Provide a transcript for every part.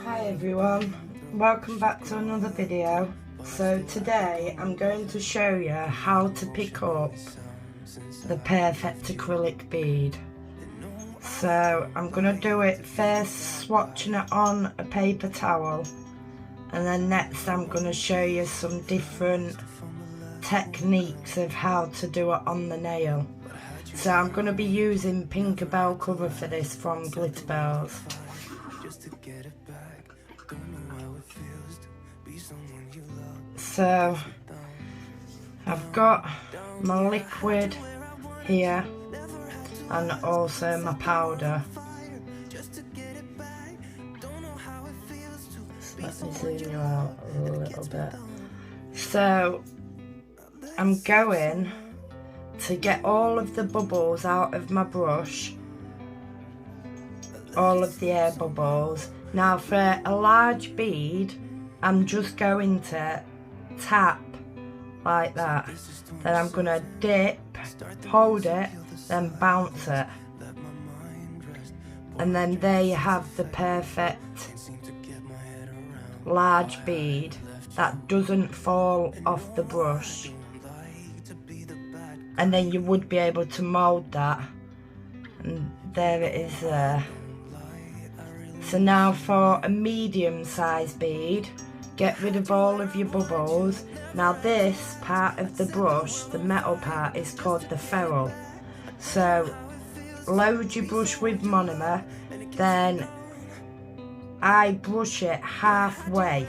Hi everyone, welcome back to another video. So today I'm going to show you how to pick up the perfect acrylic bead. So I'm going to do it first swatching it on a paper towel, and then next I'm going to show you some different techniques of how to do it on the nail. So I'm going to be using Tinkerbell cover for this from Glitterbells. So I've got my liquid here and also my powder. Let me zoom you out a little bit. So I'm going to get all of the bubbles out of my brush, all of the air bubbles. Now for a large bead, I'm just going to tap like that. Then I'm going to dip, hold it, then bounce it. And then there you have the perfect large bead that doesn't fall off the brush. And then you would be able to mould that. And there it is there. So now for a medium sized bead, get rid of all of your bubbles. Now this part of the brush, the metal part, is called the ferrule. So load your brush with monomer, then I brush it halfway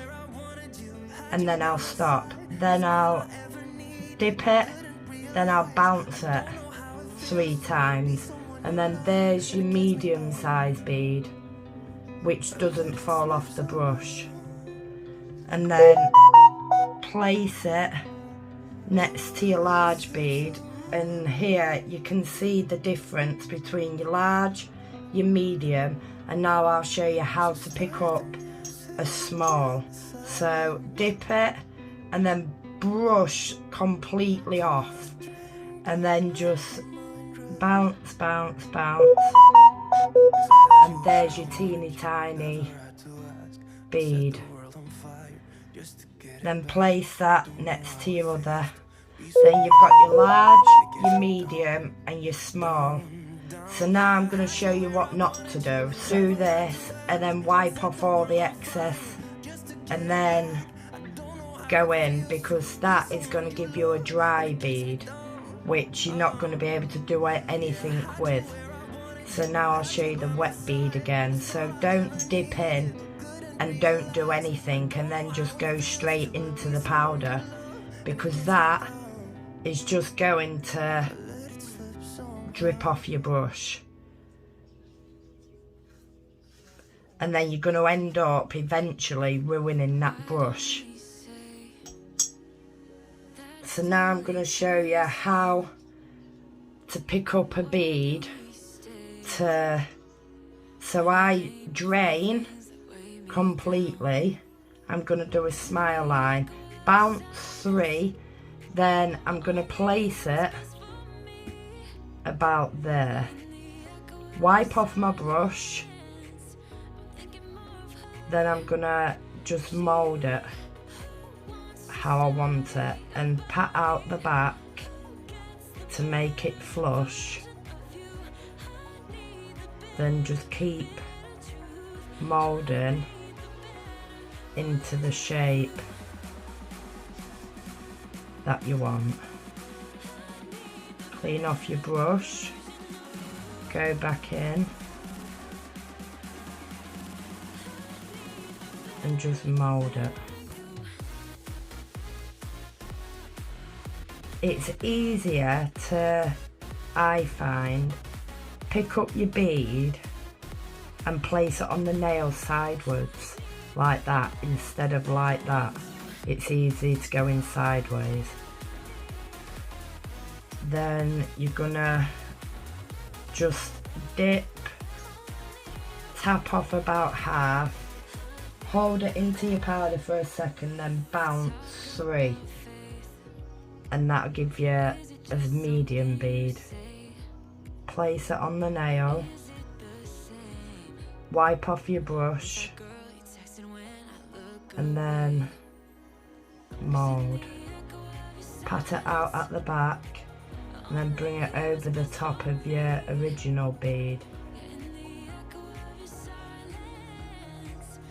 and then I'll stop. Then I'll dip it, then I'll bounce it 3 times, and then there's your medium sized bead, which doesn't fall off the brush. And then place it next to your large bead, and here you can see the difference between your large, your medium, and now I'll show you how to pick up a small. So dip it and then brush completely off, and then just bounce, bounce, bounce, and there's your teeny tiny bead. Then place that next to your other. Then you've got your large, your medium and your small. So now I'm going to show you what not to do. Do this and then wipe off all the excess and then go in, because that is going to give you a dry bead, which you're not going to be able to do anything with. So now I'll show you the wet bead again. So don't dip in and don't do anything and then just go straight into the powder, because that is just going to drip off your brush, and then you're going to end up eventually ruining that brush. So now I'm going to show you how to pick up a bead. So I drain completely. I'm going to do a smile line, bounce 3, then I'm going to place it about there, wipe off my brush, then I'm going to just mould it how I want it and pat out the back to make it flush. Then just keep moulding into the shape that you want. Clean off your brush, go back in and just mould it. It's easier to, I find, pick up your bead and place it on the nail sideways like that instead of like that. It's easy to go in sideways. Then you're gonna just dip, tap off about half, hold it into your powder for a second, then bounce 3, and that'll give you a medium bead. Place it on the nail wipe off your brush, and then mould. Pat it out at the back, and then bring it over the top of your original bead.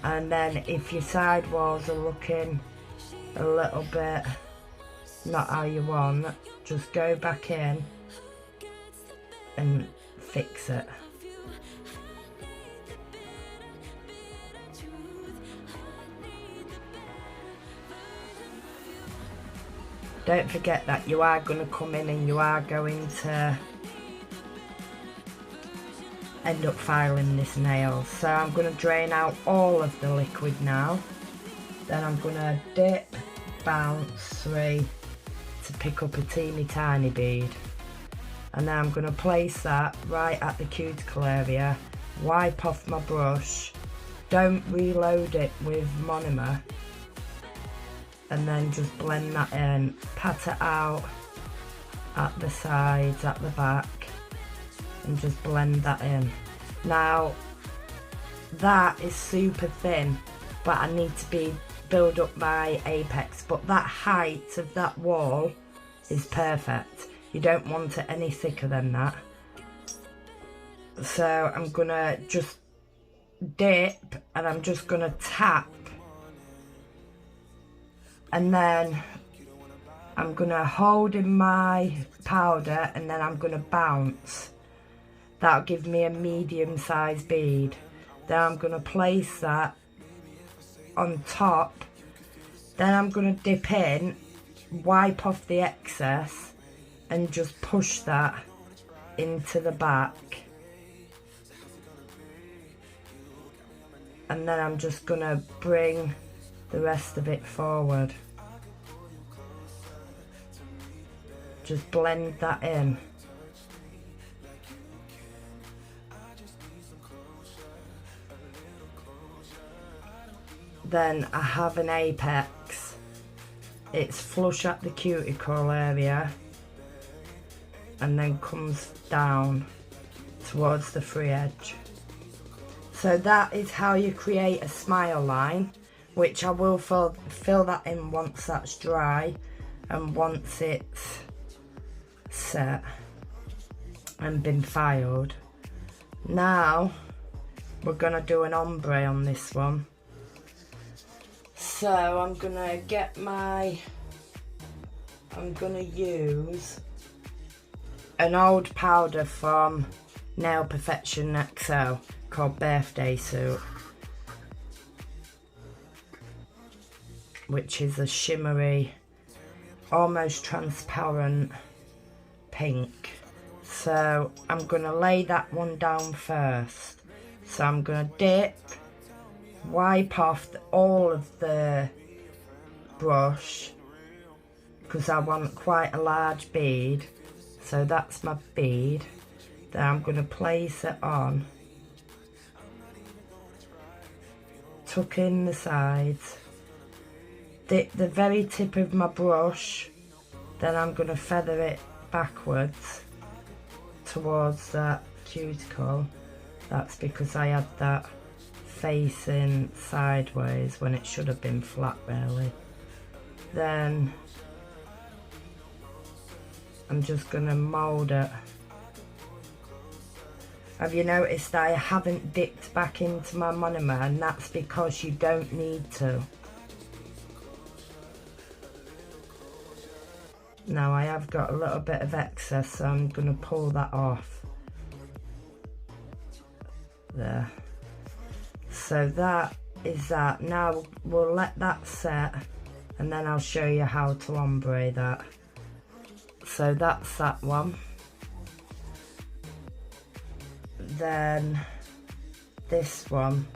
And then if your side walls are looking a little bit not how you want, just go back in and fix it. Don't forget that you are going to come in and you are going to end up filing this nail. So I'm going to drain out all of the liquid now. Then I'm going to dip, bounce 3 to pick up a teeny tiny bead. And then I'm going to place that right at the cuticle area, wipe off my brush, don't reload it with monomer, and then just blend that in, pat it out at the sides, at the back, and just blend that in. Now that is super thin, but I need to build up my apex, but that height of that wall is perfect. You don't want it any thicker than that. So I'm gonna just dip and I'm just gonna tap, and then I'm gonna hold in my powder and then I'm gonna bounce. That'll give me a medium sized bead. Then I'm gonna place that on top. Then I'm gonna dip in, wipe off the excess, and just push that into the back. And then I'm just gonna bring the rest of it forward. Just blend that in. Then I have an apex. It's flush at the cuticle area and then comes down towards the free edge. So that is how you create a smile line, which I will fill that in once that's dry and once it's set and been filed. Now we're gonna do an ombre on this one. So I'm gonna use an old powder from Nail Perfection XL called Birthday Suit, which is a shimmery, almost transparent pink. So I'm gonna lay that one down first. So I'm gonna dip, wipe off all of the brush because I want quite a large bead. So that's my bead. Then I'm going to place it on, tuck in the sides, dip the very tip of my brush, then I'm going to feather it backwards towards that cuticle. That's because I had that facing sideways when it should have been flat really. Then I'm just going to mould it. Have you noticed I haven't dipped back into my monomer, and that's because you don't need to. Now I have got a little bit of excess, so I'm going to pull that off. There. So that is that. Now we'll let that set and then I'll show you how to ombre that. So that's that one. Then this one,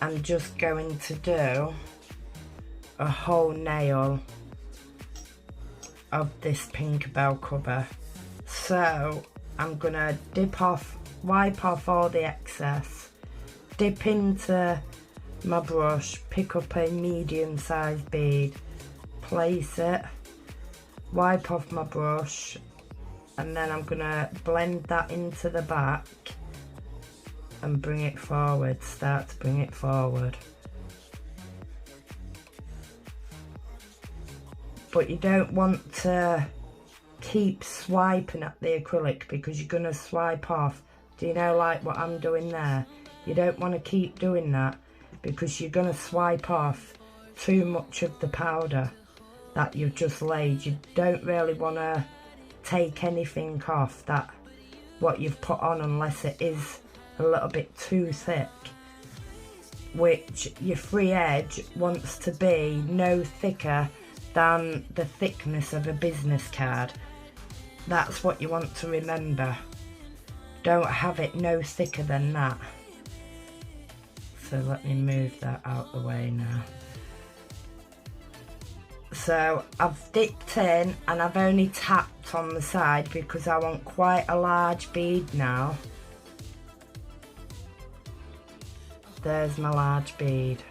I'm just going to do a whole nail of this pink bell cover. So I'm gonna wipe off all the excess, dip into my brush, pick up a medium sized bead, place it, wipe off my brush, and then I'm gonna blend that into the back and bring it forward. Start to bring it forward. But you don't want to keep swiping at the acrylic because you're going to swipe off. Do you know, like what I'm doing there? You don't want to keep doing that because you're going to swipe off too much of the powder that you've just laid. You don't really want to take anything off that what you've put on unless it is a little bit too thick, which your free edge wants to be no thicker than the thickness of a business card. That's what you want to remember. Don't have it no thicker than that. So let me move that out the way now. So I've dipped in and I've only tapped on the side because I want quite a large bead now. There's my large bead.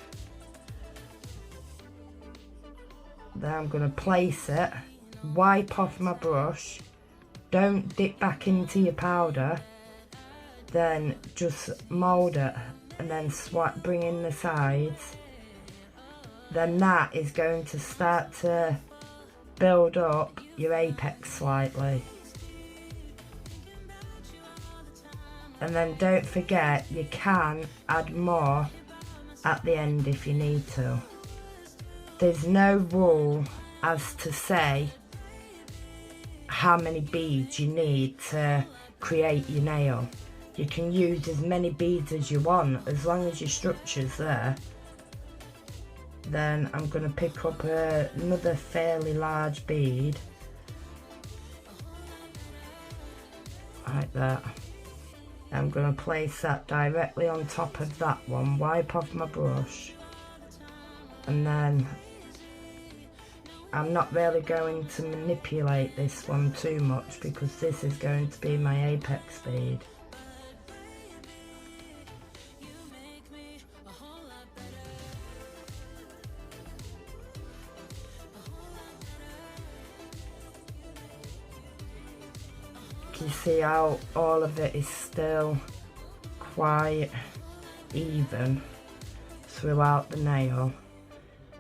Then I'm going to place it, wipe off my brush, don't dip back into your powder, then just mould it and then bring in the sides. Then that is going to start to build up your apex slightly. And then don't forget, you can add more at the end if you need to. There's no rule as to say how many beads you need to create your nail. You can use as many beads as you want as long as your structure's there. Then I'm going to pick up another fairly large bead, like that. I'm going to place that directly on top of that one, wipe off my brush, and then I'm not really going to manipulate this one too much because this is going to be my apex bead. You see how all of it is still quite even throughout the nail.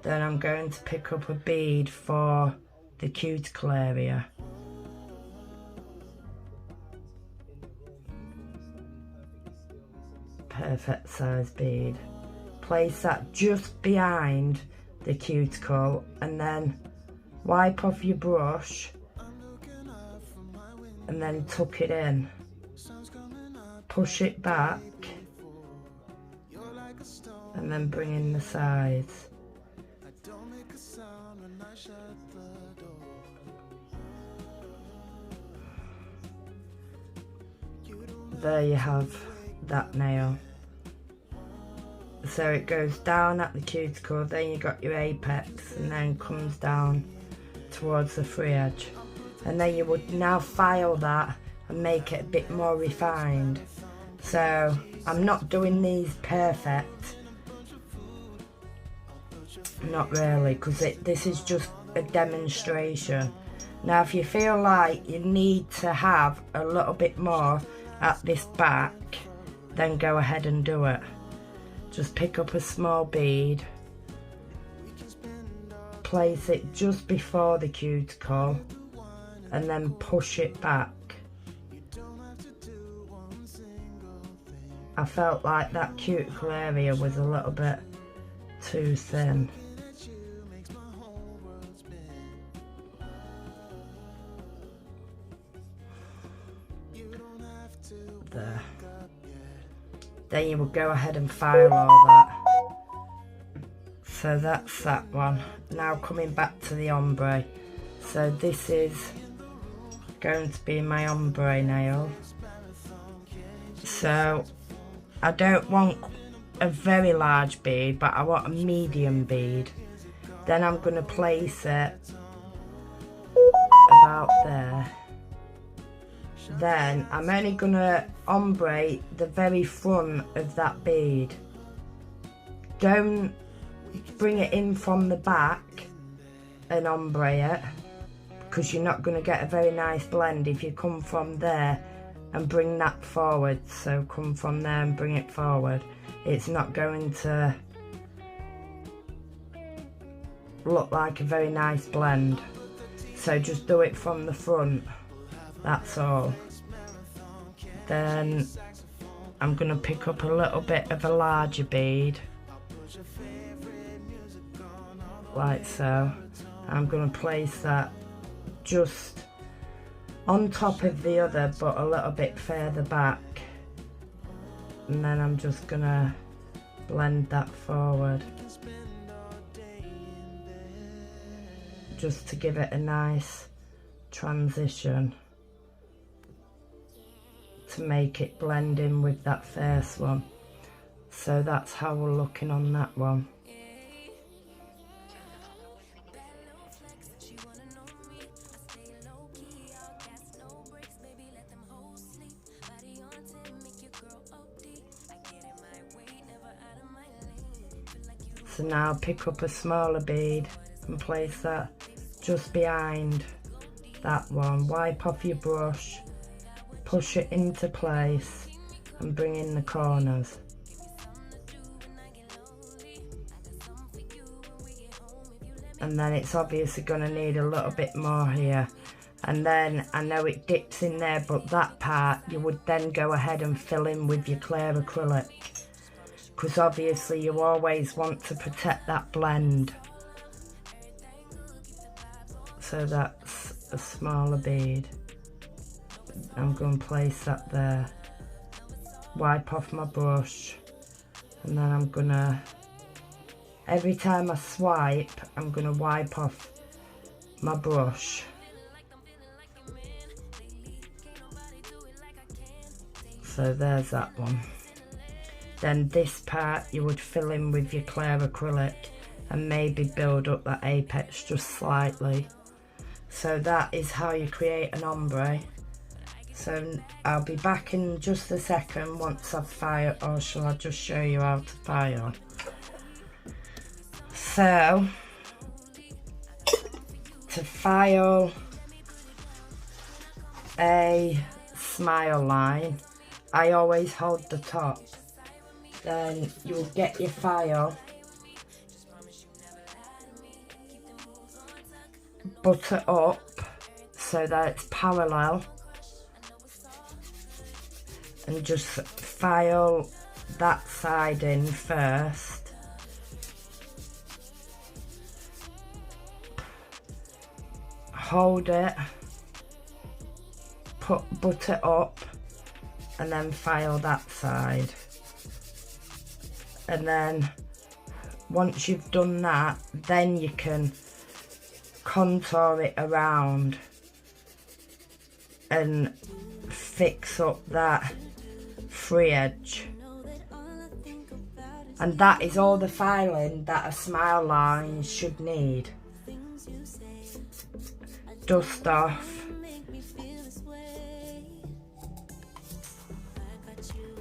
Then I'm going to pick up a bead for the cuticle area. Perfect size bead. Place that just behind the cuticle and then wipe off your brush and then tuck it in. Push it back and then bring in the sides. There you have that nail. So it goes down at the cuticle, then you got your apex, and then comes down towards the free edge. And then you would now file that and make it a bit more refined. So I'm not doing these perfect, not really, because this is just a demonstration. Now if you feel like you need to have a little bit more at this back, then go ahead and do it. Just pick up a small bead, place it just before the cuticle, and then push it back. I felt like that cuticle area was a little bit too thin. There. Then you will go ahead and file all that. So that's that one. Now coming back to the ombre. So this is going to be my ombre nail. So I don't want a very large bead, but I want a medium bead. Then I'm going to place it about there. Then I'm only going to ombre the very front of that bead. Don't bring it in from the back and ombre it, because you're not going to get a very nice blend if you come from there and bring that forward. So come from there and bring it forward. It's not going to look like a very nice blend. So just do it from the front, that's all. Then I'm going to pick up a little bit of a larger bead, like so. I'm going to place that just on top of the other, but a little bit further back. And then I'm just going to blend that forward, just to give it a nice transition, to make it blend in with that first one. So that's how we're looking on that one. So now pick up a smaller bead and place that just behind that one. Wipe off your brush, push it into place and bring in the corners. And then it's obviously going to need a little bit more here. And then I know it dips in there, but that part you would then go ahead and fill in with your clear acrylic, because obviously you always want to protect that blend. So that's a smaller bead. I'm going to place that there, wipe off my brush, and then I'm going to, every time I swipe, I'm going to wipe off my brush. So there's that one. Then this part you would fill in with your clear acrylic and maybe build up that apex just slightly. So that is how you create an ombre. So I'll be back in just a second once I've fired, or shall I just show you how to file? So to file a smile line, I always hold the top. Then you'll get your file, butter up so that it's parallel, and just file that side in first. Hold it, put butter up, and then file that side. And then once you've done that, then you can contour it around and fix up that free edge. And that is all the filing that a smile line should need. Dust off.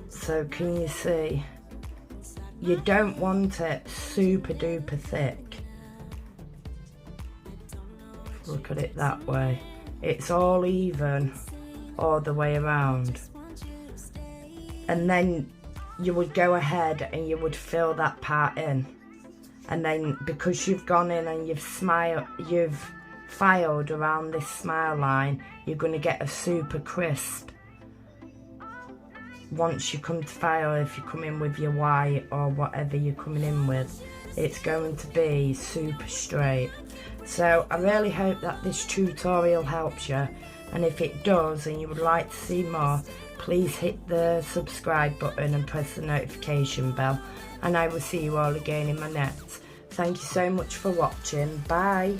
So can you see? You don't want it super duper thick. Look at it that way. It's all even all the way around. And then you would go ahead and you would fill that part in. And then because you've gone in and you've filed around this smile line, you're going to get a super crisp. Once you come to file, if you come in with your white or whatever you're coming in with, it's going to be super straight. So I really hope that this tutorial helps you, and if it does and you would like to see more, please hit the subscribe button and press the notification bell, and I will see you all again in my next. Thank you so much for watching. Bye.